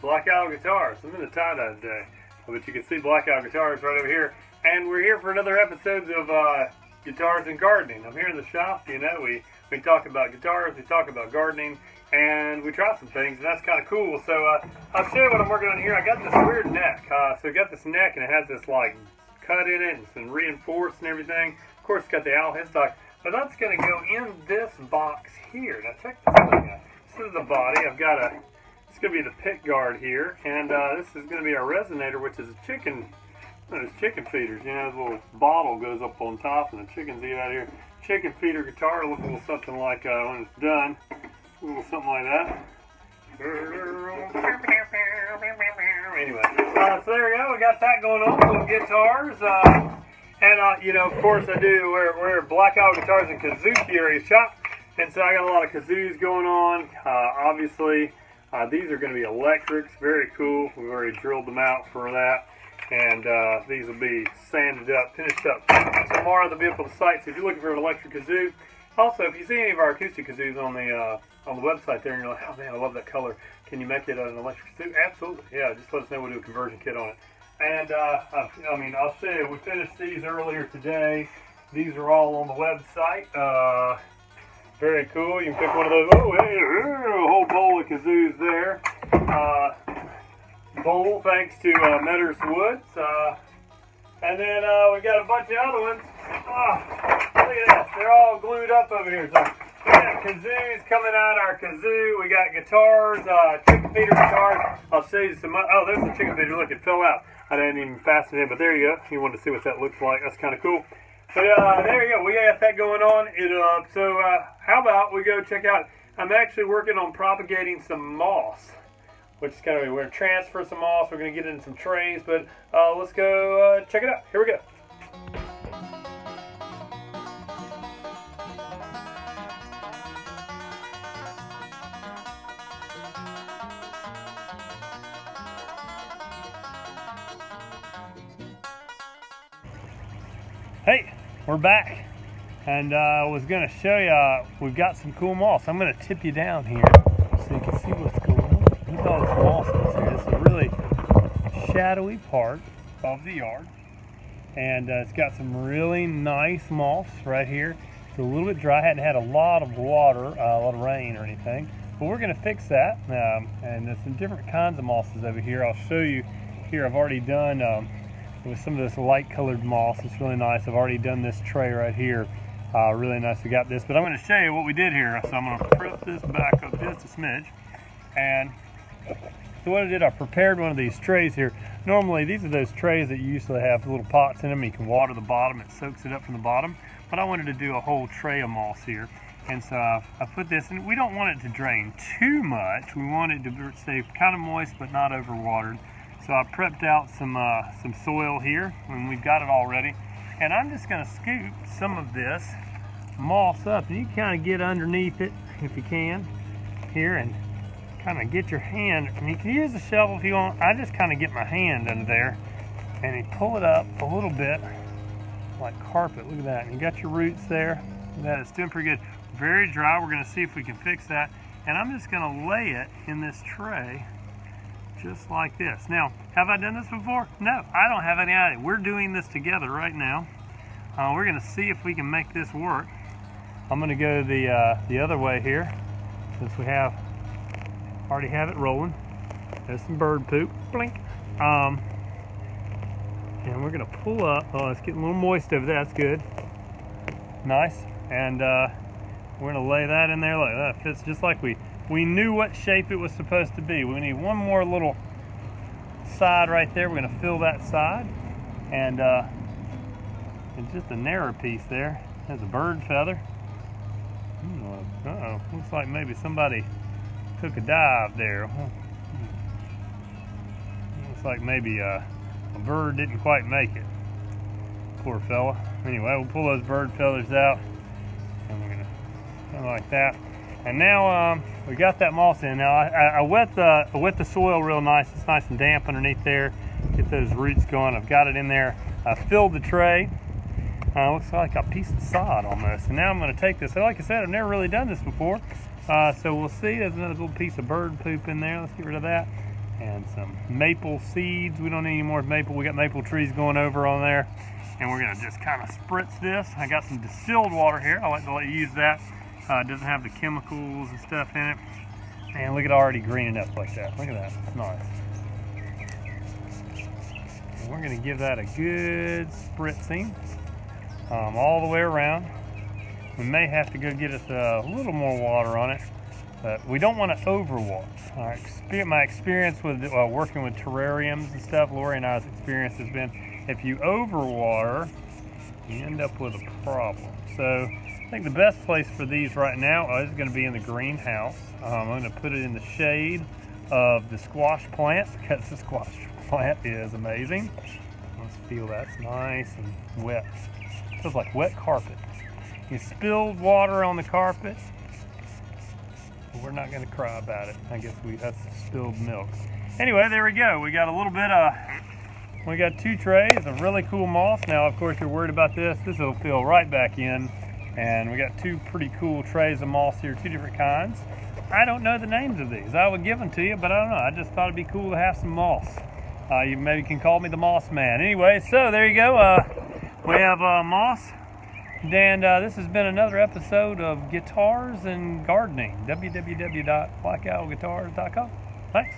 Black Owl Guitars. I'm in the tie-dye today, but you can see Black Owl Guitars right over here. And we're here for another episode of Guitars and Gardening. I'm here in the shop. You know, we talk about guitars, we talk about gardening, and we try some things, and that's kind of cool. So I'll show you what I'm working on here. I got this weird neck. So I got this neck, and it has this like cut in it, and it's been reinforced and everything. Of course, it's got the owl headstock, but that's going to go in this box here. Now check this thing out. This is the body. I've got a. It's going to be the pick guard here, and this is going to be our resonator, which is a chicken. Those chicken feeders, you know, the little bottle goes up on top, and the chickens eat out here. Chicken feeder guitar, look a little something like when it's done, a little something like that. Anyway, so there we go. We got that going on. Little guitars, and you know, of course, I do. We're Black Owl Guitars and Kazoo Fury shop, and so I got a lot of kazoos going on. Obviously, these are going to be electrics. Very cool. We've already drilled them out for that. And these will be sanded up, finished up tomorrow. They'll be up on the site. So if you're looking for an electric kazoo, also if you see any of our acoustic kazoos on the website there, and you're like, oh man, I love that color. Can you make it an electric kazoo? Absolutely. Yeah, just let us know. We'll do a conversion kit on it. And I mean, I'll show you. We finished these earlier today. These are all on the website. Very cool. You can pick one of those. Oh, hey, a whole bowl of kazoos there. Bowl, thanks to Metters Woods, and then we got a bunch of other ones. Look at this, they're all glued up over here. So we got kazoos coming out our kazoo. We got guitars, chicken feeder guitars. I'll show you some. Oh, there's the chicken feeder. Look, it fell out. I didn't even fasten it, but there you go. If you wanted to see what that looks like, that's kind of cool. But there you go. We got that going on. So how about we go check out? I'm actually working on propagating some moss, which is kind of, we're going to transfer some moss, we're going to get it in some trays, but let's go check it out. Here we go. Hey, we're back, and I was going to show you, we've got some cool moss. I'm going to tip you down here so you can see what's going on. Look at all this moss that's here. It's a really shadowy part of the yard, and it's got some really nice moss right here. It's a little bit dry. Hadn't had a lot of water, a lot of rain or anything, but we're going to fix that. And there's some different kinds of mosses over here. I'll show you here. I've already done with some of this light colored moss. It's really nice. I've already done this tray right here. Really nice. We got this, but I'm going to show you what we did here. So I'm going to prep this back up just a smidge, and so what I did, I prepared one of these trays here. Normally, these are those trays that you usually have little pots in them. You can water the bottom, it soaks it up from the bottom. But I wanted to do a whole tray of moss here. And so I put this, and we don't want it to drain too much. We want it to stay kind of moist, but not overwatered. So I prepped out some soil here, and we've got it all ready. And I'm just gonna scoop some of this moss up. And you can kind of get underneath it, if you can, here, and kind of get your hand, and you can use a shovel if you want. I just kind of get my hand under there and you pull it up a little bit like carpet. Look at that. And you got your roots there. Look at that. It's doing pretty good. Very dry. We're going to see if we can fix that, and I'm just going to lay it in this tray just like this. Now, have I done this before? No, I don't have any idea. We're doing this together right now. We're going to see if we can make this work. I'm going to go the other way here, since we already have it rolling. There's some bird poop. Blink. And we're going to pull up. Oh, it's getting a little moist over there. That's good. Nice. And we're going to lay that in there. Look, that fits just like we knew what shape it was supposed to be. We need one more little side right there. We're going to fill that side. And it's just a narrow piece there. There's a bird feather. Uh-oh. Looks like maybe somebody took a dive there. Looks like maybe a bird didn't quite make it. Poor fella. Anyway, we'll pull those bird feathers out, and we're gonna kind of like that. And now we got that moss in. Now I wet the soil real nice. It's nice and damp underneath there. Get those roots going. I've got it in there. I filled the tray. Looks like a piece of sod almost. And now I'm going to take this. So like I said, I've never really done this before. So we'll see. There's another little piece of bird poop in there. Let's get rid of that. and some maple seeds. We don't need any more maple. We got maple trees going over on there. And we're gonna just kind of spritz this. I got some distilled water here. I like to let you use that. It doesn't have the chemicals and stuff in it. And look at it already greening up like that. Look at that, it's nice. And we're gonna give that a good spritzing all the way around. We may have to go get us a little more water on it, but we don't want to overwater. My experience with working with terrariums and stuff, Lori and I's experience has been, if you overwater, you end up with a problem. So I think the best place for these right now is going to be in the greenhouse. I'm going to put it in the shade of the squash plant, because the squash plant is amazing. Let's feel that's nice and wet. It feels like wet carpet. You spilled water on the carpet. We're not going to cry about it. I guess that's spilled milk. Anyway, there we go. We got a little bit of, we got 2 trays of really cool moss. Now, of course, you're worried about this. This will fill right back in. And we got 2 pretty cool trays of moss here, 2 different kinds. I don't know the names of these. I would give them to you, but I don't know. I just thought it'd be cool to have some moss. You maybe can call me the Moss Man. Anyway, so there you go. We have moss. And this has been another episode of Guitars and Gardening, www.blackowlguitars.com. Thanks.